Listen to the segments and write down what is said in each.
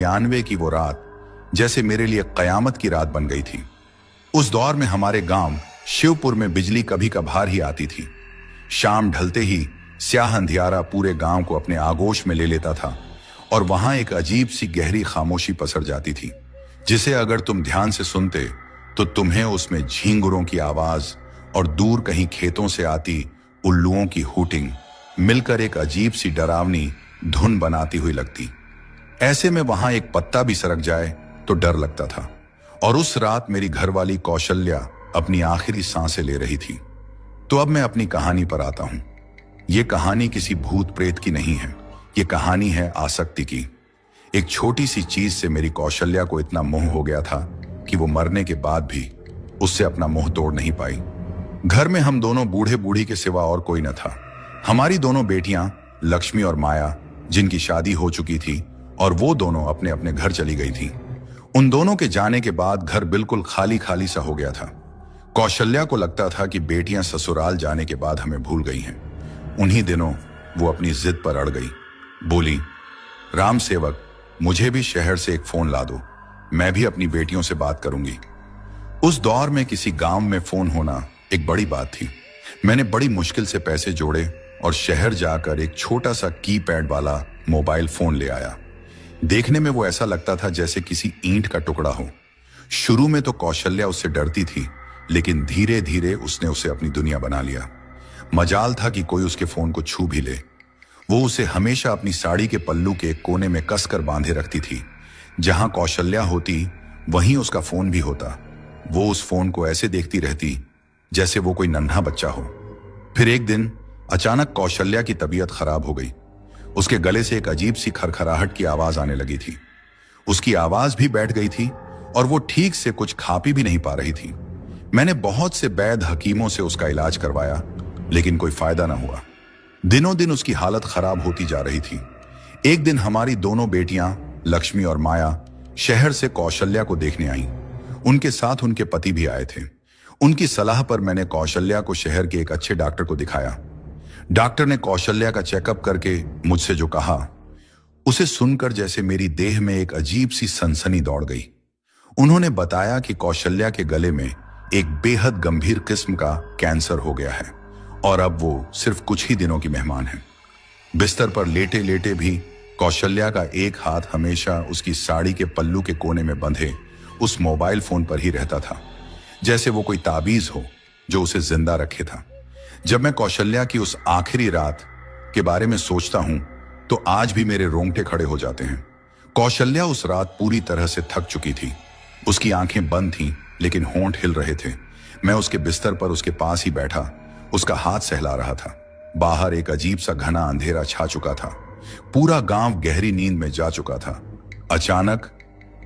91 की वो रात जैसे मेरे लिए कयामत की रात बन गई थी। उस दौर में हमारे गांव शिवपुर में बिजली कभी कभार ही आती थी। शाम ढलते ही स्याह अंधियारा पूरे गांव को अपने आगोश में ले लेता था और वहां एक अजीब सी गहरी खामोशी पसर जाती थी, जिसे अगर तुम ध्यान से सुनते तो तुम्हें उसमें झींगुरों की आवाज और दूर कहीं खेतों से आती उल्लुओं की हूटिंग मिलकर एक अजीब सी डरावनी धुन बनाती हुई लगती। ऐसे में वहां एक पत्ता भी सरक जाए तो डर लगता था। और उस रात मेरी घरवाली कौशल्या अपनी आखिरी सांसें ले रही थी। तो अब मैं अपनी कहानी पर आता हूं। यह कहानी किसी भूत प्रेत की नहीं है, ये कहानी है आसक्ति की। एक छोटी सी चीज से मेरी कौशल्या को इतना मोह हो गया था कि वो मरने के बाद भी उससे अपना मोह तोड़ नहीं पाई। घर में हम दोनों बूढ़े बूढ़ी के सिवा और कोई न था। हमारी दोनों बेटियां लक्ष्मी और माया, जिनकी शादी हो चुकी थी और वो दोनों अपने अपने घर चली गई थी। उन दोनों के जाने के बाद घर बिल्कुल खाली खाली सा हो गया था। कौशल्या को लगता था कि बेटियां ससुराल जाने के बाद हमें भूल गई हैं। उन्हीं दिनों वो अपनी जिद पर अड़ गई। बोली, राम सेवक, मुझे भी शहर से एक फोन ला दो, मैं भी अपनी बेटियों से बात करूंगी। उस दौर में किसी गांव में फोन होना एक बड़ी बात थी। मैंने बड़ी मुश्किल से पैसे जोड़े और शहर जाकर एक छोटा सा कीपैड वाला मोबाइल फोन ले आया। देखने में वो ऐसा लगता था जैसे किसी ईंट का टुकड़ा हो। शुरू में तो कौशल्या उससे डरती थी, लेकिन धीरे धीरे उसने उसे अपनी दुनिया बना लिया। मजाल था कि कोई उसके फोन को छू भी ले। वो उसे हमेशा अपनी साड़ी के पल्लू के कोने में कसकर बांधे रखती थी। जहां कौशल्या होती वहीं उसका फोन भी होता। वो उस फोन को ऐसे देखती रहती जैसे वो कोई नन्हा बच्चा हो। फिर एक दिन अचानक कौशल्या की तबीयत खराब हो गई। उसके गले से एक अजीब सी खरखराहट की आवाज आने लगी थी। उसकी आवाज भी बैठ गई थी और वो ठीक से कुछ खा पी भी नहीं पा रही थी। मैंने बहुत से वैद्य हकीमों से उसका इलाज करवाया, लेकिन कोई फायदा ना हुआ। दिनों दिन उसकी हालत खराब होती जा रही थी। एक दिन हमारी दोनों बेटियां लक्ष्मी और माया शहर से कौशल्या को देखने आईं। उनके साथ उनके पति भी आए थे। उनकी सलाह पर मैंने कौशल्या को शहर के एक अच्छे डॉक्टर को दिखाया। डॉक्टर ने कौशल्या का चेकअप करके मुझसे जो कहा, उसे सुनकर जैसे मेरी देह में एक अजीब सी सनसनी दौड़ गई। उन्होंने बताया कि कौशल्या के गले में एक बेहद गंभीर किस्म का कैंसर हो गया है और अब वो सिर्फ कुछ ही दिनों की मेहमान है। बिस्तर पर लेटे लेटे भी कौशल्या का एक हाथ हमेशा उसकी साड़ी के पल्लू के कोने में बंधे उस मोबाइल फोन पर ही रहता था, जैसे वो कोई ताबीज हो जो उसे जिंदा रखे था। जब मैं कौशल्या की उस आखिरी रात के बारे में सोचता हूं तो आज भी मेरे रोंगटे खड़े हो जाते हैं। कौशल्या उस रात पूरी तरह से थक चुकी थी। उसकी आंखें बंद थीं, लेकिन होंठ हिल रहे थे। मैं उसके बिस्तर पर उसके पास ही बैठा उसका हाथ सहला रहा था। बाहर एक अजीब सा घना अंधेरा छा चुका था। पूरा गांव गहरी नींद में जा चुका था। अचानक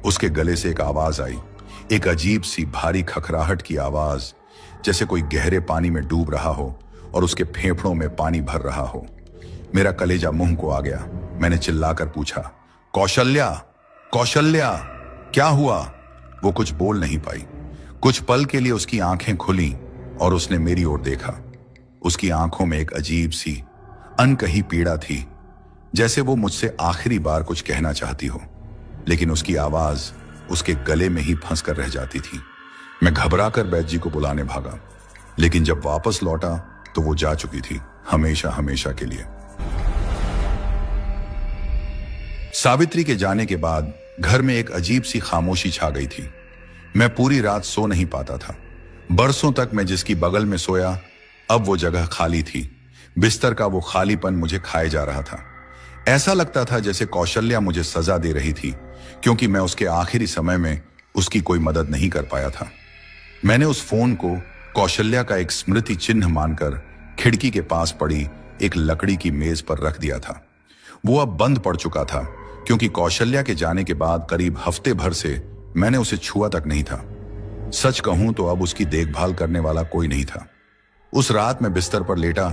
उसके गले से एक आवाज आई, एक अजीब सी भारी खखराहट की आवाज, जैसे कोई गहरे पानी में डूब रहा हो और उसके फेफड़ों में पानी भर रहा हो। मेरा कलेजा मुंह को आ गया। मैंने चिल्लाकर पूछा, कौशल्या, कौशल्या, क्या हुआ? वो कुछ बोल नहीं पाई। कुछ पल के लिए उसकी आंखें खुली और उसने मेरी ओर देखा। उसकी आंखों में एक अजीब सी अनकही पीड़ा थी, जैसे वो मुझसे आखिरी बार कुछ कहना चाहती हो, लेकिन उसकी आवाज उसके गले में ही फंस कर रह जाती थी। मैं घबराकर वैद्य जी को बुलाने भागा, लेकिन जब वापस लौटा तो वो जा चुकी थी, हमेशा हमेशा के लिए। सावित्री के जाने के बाद घर में एक अजीब सी खामोशी छा गई थी। मैं पूरी रात सो नहीं पाता था। बरसों तक मैं जिसकी बगल में सोया, अब वो जगह खाली थी। बिस्तर का वो खालीपन मुझे खाए जा रहा था। ऐसा लगता था जैसे कौशल्या मुझे सजा दे रही थी, क्योंकि मैं उसके आखिरी समय में उसकी कोई मदद नहीं कर पाया था। मैंने उस फोन को कौशल्या का एक स्मृति चिन्ह मानकर खिड़की के पास पड़ी एक लकड़ी की मेज पर रख दिया था। वो अब बंद पड़ चुका था, क्योंकि कौशल्या के जाने के बाद करीब हफ्ते भर से मैंने उसे छुआ तक नहीं था। सच कहूं तो अब उसकी देखभाल करने वाला कोई नहीं था। उस रात मैं बिस्तर पर लेटा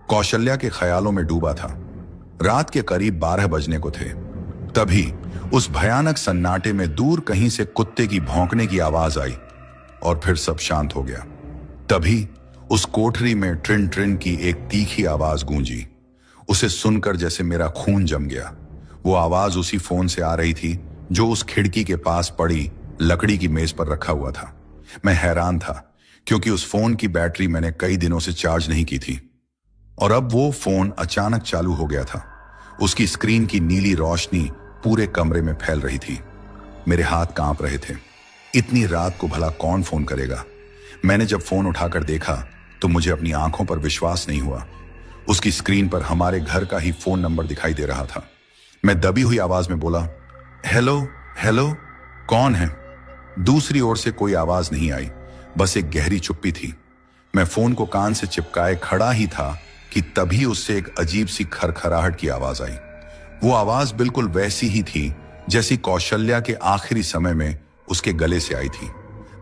कौशल्या के ख्यालों में डूबा था। रात के करीब 12 बजने को थे। तभी उस भयानक सन्नाटे में दूर कहीं से कुत्ते की भौंकने की आवाज आई और फिर सब शांत हो गया। तभी उस कोठरी में ट्रिन ट्रिन की एक तीखी आवाज गूंजी। उसे सुनकर जैसे मेरा खून जम गया। वो आवाज उसी फोन से आ रही थी जो उस खिड़की के पास पड़ी लकड़ी की मेज पर रखा हुआ था। मैं हैरान था क्योंकि उस फोन की बैटरी मैंने कई दिनों से चार्ज नहीं की थी और अब वो फोन अचानक चालू हो गया था। उसकी स्क्रीन की नीली रोशनी पूरे कमरे में फैल रही थी। मेरे हाथ कांप रहे थे। इतनी रात को भला कौन फोन करेगा? मैंने जब फोन उठाकर देखा तो मुझे अपनी आंखों पर विश्वास नहीं हुआ। उसकी स्क्रीन पर हमारे घर का ही फोन नंबर दिखाई दे रहा था। मैं दबी हुई आवाज में बोला, हेलो हेलो, कौन है? दूसरी ओर से कोई आवाज नहीं आई, बस एक गहरी चुप्पी थी। मैं फोन को कान से चिपकाए खड़ा ही था कि तभी उससे एक अजीब सी खरखराहट की आवाज आई। वो आवाज बिल्कुल वैसी ही थी जैसी कौशल्या के आखिरी समय में उसके गले से आई थी।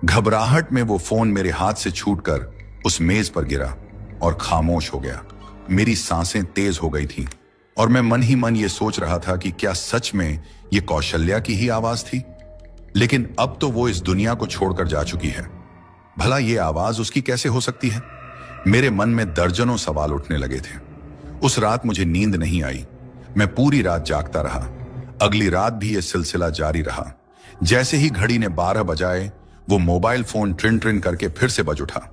घबराहट में वो फोन मेरे हाथ से छूटकर उस मेज पर गिरा और खामोश हो गया। मेरी सांसें तेज हो गई थीं और मैं मन ही मन ये सोच रहा था कि क्या सच में ये कौशल्या की ही आवाज थी? लेकिन अब तो वो इस दुनिया को छोड़कर जा चुकी है। भला ये आवाज उसकी कैसे हो सकती है? मेरे मन में दर्जनों सवाल उठने लगे थे। उस रात मुझे नींद नहीं आई। मैं पूरी रात जागता रहा। अगली रात भी यह सिलसिला जारी रहा। जैसे ही घड़ी ने 12 बजाए वो मोबाइल फोन ट्रिन ट्रिन करके फिर से बज उठा।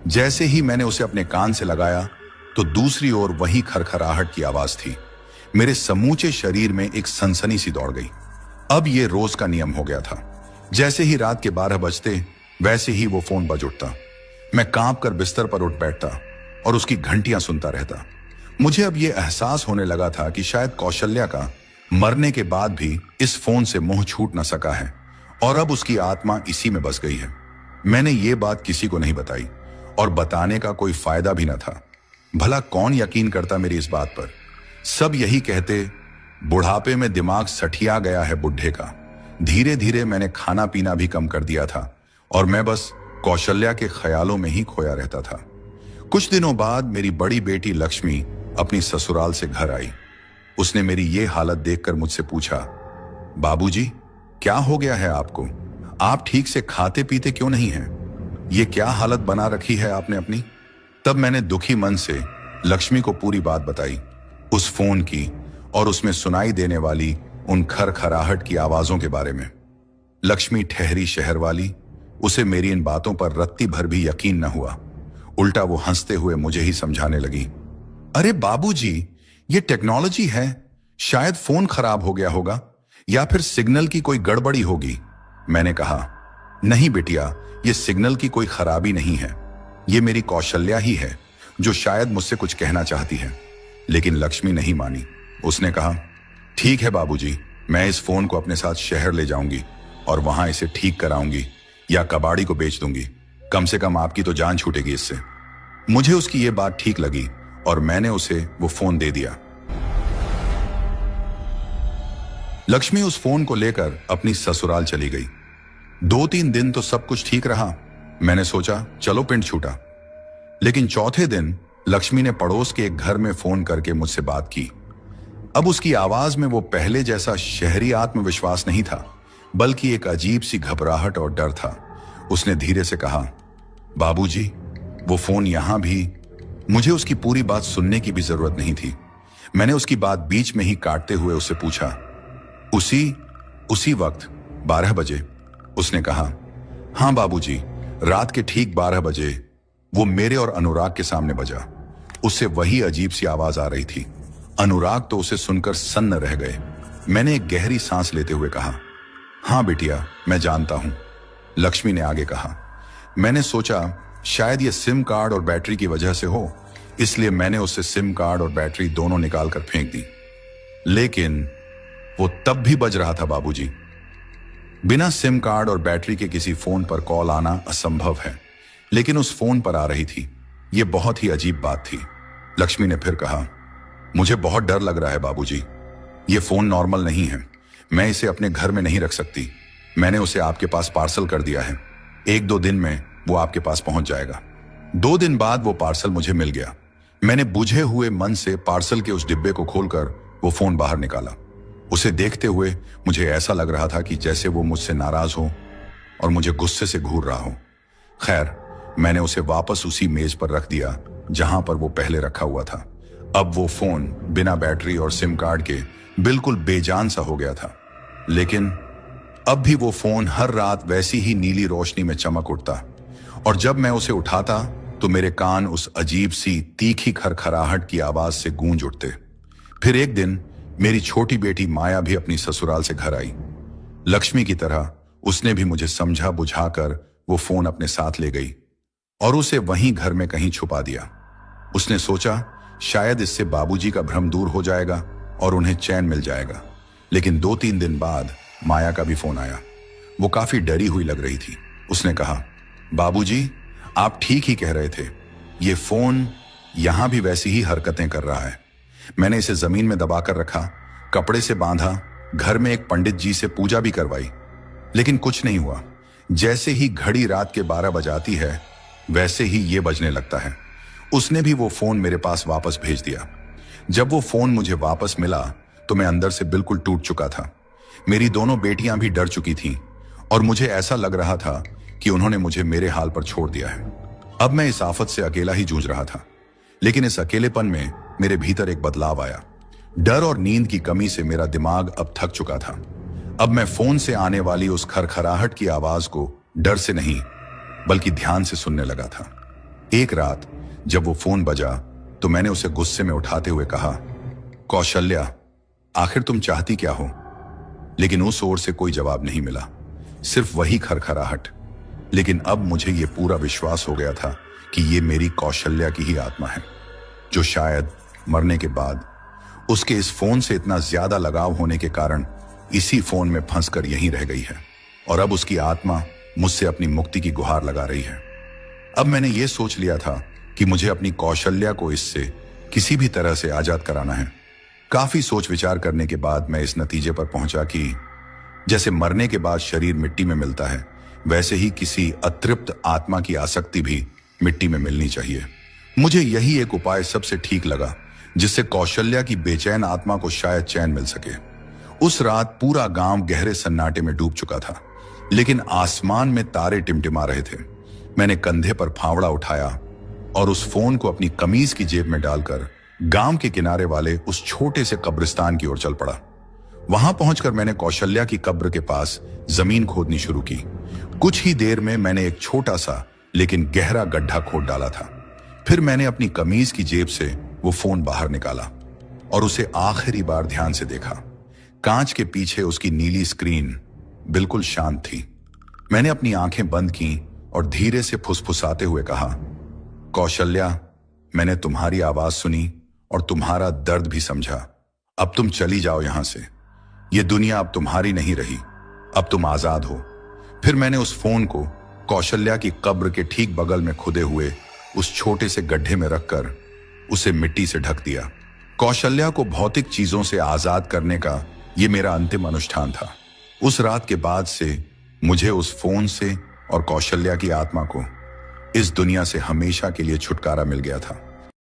जैसे ही मैंने उसे अपने कान से लगाया तो दूसरी ओर वही खरखराहट की आवाज थी। मेरे समूचे शरीर में एक सनसनी सी दौड़ गई। अब ये रोज का नियम हो गया था। जैसे ही रात के 12 बजते वैसे ही वो फोन बज उठता। मैं कांप कर बिस्तर पर उठ बैठता और उसकी घंटियां सुनता रहता। मुझे अब यह एहसास होने लगा था कि शायद कौशल्या का मरने के बाद भी इस फोन से मोह छूट न सका है और अब उसकी आत्मा इसी में बस गई है। मैंने ये बात किसी को नहीं बताई और बताने का कोई फायदा भी न था। भला कौन यकीन करता मेरी इस बात पर? सब यही कहते, बुढ़ापे में दिमाग सठिया गया है बुढ़े का। धीरे धीरे मैंने खाना पीना भी कम कर दिया था और मैं बस कौशल्या के ख्यालों में ही खोया रहता था। कुछ दिनों बाद मेरी बड़ी बेटी लक्ष्मी अपनी ससुराल से घर आई। उसने मेरी ये हालत देखकर मुझसे पूछा, बाबूजी, क्या हो गया है आपको? आप ठीक से खाते पीते क्यों नहीं हैं? ये क्या हालत बना रखी है आपने अपनी? तब मैंने दुखी मन से लक्ष्मी को पूरी बात बताई, उस फोन की और उसमें सुनाई देने वाली उन खरखराहट की आवाजों के बारे में। लक्ष्मी ठहरी शहर वाली। उसे मेरी इन बातों पर रत्ती भर भी यकीन न हुआ। उल्टा वो हंसते हुए मुझे ही समझाने लगी, अरे बाबूजी, ये टेक्नोलॉजी है, शायद फोन खराब हो गया होगा या फिर सिग्नल की कोई गड़बड़ी होगी। मैंने कहा, नहीं बिटिया, ये सिग्नल की कोई खराबी नहीं है, ये मेरी कौशल्या ही है जो शायद मुझसे कुछ कहना चाहती है। लेकिन लक्ष्मी नहीं मानी। उसने कहा, ठीक है बाबूजी, मैं इस फोन को अपने साथ शहर ले जाऊंगी और वहां इसे ठीक कराऊंगी या कबाड़ी को बेच दूंगी। कम से कम आपकी तो जान छूटेगी इससे। मुझे उसकी ये बात ठीक लगी और मैंने उसे वो फोन दे दिया। लक्ष्मी उस फोन को लेकर अपनी ससुराल चली गई। 2-3 दिन तो सब कुछ ठीक रहा। मैंने सोचा चलो पिंड छूटा। लेकिन चौथे दिन लक्ष्मी ने पड़ोस के एक घर में फोन करके मुझसे बात की। अब उसकी आवाज में वो पहले जैसा शहरी आत्मविश्वास नहीं था, बल्कि एक अजीब सी घबराहट और डर था। उसने धीरे से कहा, बाबूजी, वो फोन यहां भी। मुझे उसकी पूरी बात सुनने की भी जरूरत नहीं थी। मैंने उसकी बात बीच में ही काटते हुए उससे पूछा, उसी वक्त 12 बजे? उसने कहा, हां बाबूजी, रात के ठीक 12 बजे वो मेरे और अनुराग के सामने बजा। उससे वही अजीब सी आवाज आ रही थी। अनुराग तो उसे सुनकर सन्न रह गए। मैंने एक गहरी सांस लेते हुए कहा, हां बिटिया, मैं जानता हूं। लक्ष्मी ने आगे कहा, मैंने सोचा शायद ये सिम कार्ड और बैटरी की वजह से हो, इसलिए मैंने उससे सिम कार्ड और बैटरी दोनों निकाल कर फेंक दी। लेकिन वो तब भी बज रहा था बाबूजी। बिना सिम कार्ड और बैटरी के किसी फोन पर कॉल आना असंभव है, लेकिन उस फोन पर आ रही थी। यह बहुत ही अजीब बात थी। लक्ष्मी ने फिर कहा, मुझे बहुत डर लग रहा है बाबूजी। ये फोन नॉर्मल नहीं है। मैं इसे अपने घर में नहीं रख सकती। मैंने उसे आपके पास पार्सल कर दिया है। 1-2 दिन में वो आपके पास पहुंच जाएगा। 2 दिन बाद वो पार्सल मुझे मिल गया। मैंने बुझे हुए मन से पार्सल के उस डिब्बे को खोलकर वो फोन बाहर निकाला। उसे देखते हुए मुझे ऐसा लग रहा था कि जैसे वो मुझसे नाराज हो और मुझे गुस्से से घूर रहा हो। खैर, मैंने उसे वापस उसी मेज पर रख दिया जहां पर वो पहले रखा हुआ था। अब वो फोन बिना बैटरी और सिम कार्ड के बिल्कुल बेजान सा हो गया था। लेकिन अब भी वो फोन हर रात वैसी ही नीली रोशनी में चमक उठता और जब मैं उसे उठाता तो मेरे कान उस अजीब सी तीखी खरखराहट की आवाज से गूंज उठते। फिर एक दिन मेरी छोटी बेटी माया भी अपनी ससुराल से घर आई। लक्ष्मी की तरह उसने भी मुझे समझा बुझाकर वो फोन अपने साथ ले गई और उसे वहीं घर में कहीं छुपा दिया। उसने सोचा शायद इससे बाबूजी का भ्रम दूर हो जाएगा और उन्हें चैन मिल जाएगा। लेकिन 2-3 दिन बाद माया का भी फोन आया। वो काफी डरी हुई लग रही थी। उसने कहा, बाबूजी, आप ठीक ही कह रहे थे, ये फोन यहां भी वैसी ही हरकतें कर रहा है। मैंने इसे जमीन में दबाकर रखा, कपड़े से बांधा, घर में एक पंडित जी से पूजा भी करवाई, लेकिन कुछ नहीं हुआ। जैसे ही घड़ी रात के 12 बजाती है वैसे ही ये बजने लगता है। उसने भी वो फोन मेरे पास वापस भेज दिया। जब वो फोन मुझे वापस मिला तो मैं अंदर से बिल्कुल टूट चुका था। मेरी दोनों बेटियां भी डर चुकी थीं और मुझे ऐसा लग रहा था कि उन्होंने मुझे मेरे हाल पर छोड़ दिया है। अब मैं इस आफत से अकेला ही जूझ रहा था, लेकिन इस अकेलेपन में मेरे भीतर एक बदलाव आया। डर और नींद की कमी से मेरा दिमाग अब थक चुका था। अब मैं फोन से आने वाली उस खरखराहट की आवाज को डर से नहीं बल्कि ध्यान से सुनने लगा था। एक रात जब वो फोन बजा तो मैंने उसे गुस्से में उठाते हुए कहा, कौशल्या, आखिर तुम चाहती क्या हो? लेकिन उस ओर से कोई जवाब नहीं मिला, सिर्फ वही खरखराहट। लेकिन अब मुझे ये पूरा विश्वास हो गया था कि ये मेरी कौशल्या की ही आत्मा है, जो शायद मरने के बाद उसके इस फोन से इतना ज्यादा लगाव होने के कारण इसी फोन में फंसकर यहीं रह गई है और अब उसकी आत्मा मुझसे अपनी मुक्ति की गुहार लगा रही है। अब मैंने ये सोच लिया था कि मुझे अपनी कौशल्या को इससे किसी भी तरह से आजाद कराना है। काफी सोच विचार करने के बाद मैं इस नतीजे पर पहुंचा कि जैसे मरने के बाद शरीर मिट्टी में मिलता है, वैसे ही किसी अतृप्त आत्मा की आसक्ति भी मिट्टी में मिलनी चाहिए। मुझे यही एक उपाय सबसे ठीक लगा जिससे कौशल्या की बेचैन आत्मा को शायद चैन मिल सके। उस रात पूरा गांव गहरे सन्नाटे में डूब चुका था, लेकिन आसमान में तारे टिमटिमा रहे थे। मैंने कंधे पर फावड़ा उठाया और उस फोन को अपनी कमीज की जेब में डालकर गांव के किनारे वाले उस छोटे से कब्रिस्तान की ओर चल पड़ा। वहां पहुंचकर मैंने कौशल्या की कब्र के पास जमीन खोदनी शुरू की। कुछ ही देर में मैंने एक छोटा सा लेकिन गहरा गड्ढा खोद डाला था। फिर मैंने अपनी कमीज की जेब से वो फोन बाहर निकाला और उसे आखिरी बार ध्यान से देखा। कांच के पीछे उसकी नीली स्क्रीन बिल्कुल शांत थी। मैंने अपनी आंखें बंद की और धीरे से फुसफुसाते हुए कहा, कौशल्या, मैंने तुम्हारी आवाज सुनी और तुम्हारा दर्द भी समझा। अब तुम चली जाओ यहां से। ये दुनिया अब तुम्हारी नहीं रही, अब तुम आजाद हो। फिर मैंने उस फोन को कौशल्या की कब्र के ठीक बगल में खुदे हुए उस छोटे से गड्ढे में रखकर उसे मिट्टी से ढक दिया। कौशल्या को भौतिक चीजों से आजाद करने का ये मेरा अंतिम अनुष्ठान था। उस रात के बाद से मुझे उस फोन से और कौशल्या की आत्मा को इस दुनिया से हमेशा के लिए छुटकारा मिल गया था।